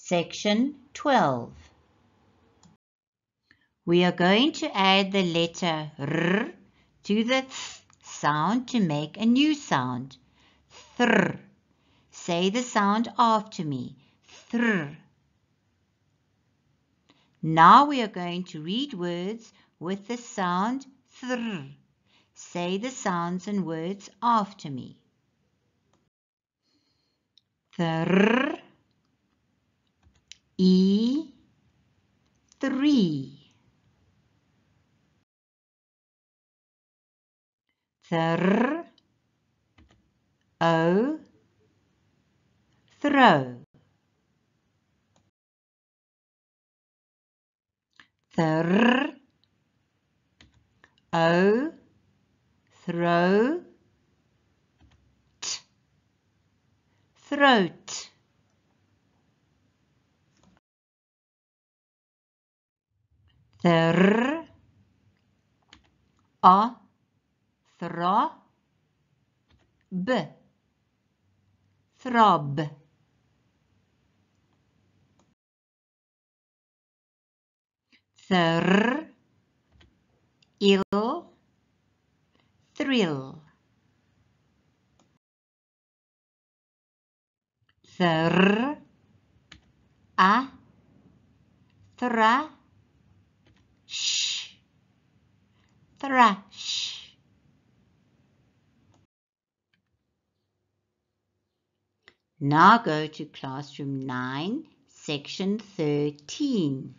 Section 12. We are going to add the letter R to the th sound to make a new sound. Thr. Say the sound after me. Thr. Now we are going to read words with the sound thr. Say the sounds and words after me. Thr. Three. Thr. O. Throw. Thr. O. Throw. T. Throat. Thr. A. Thra. B. Throb. Thr. Ill. Thrill. Thr. A. Thra. Sh. Thrash. Now go to classroom 9, section 13.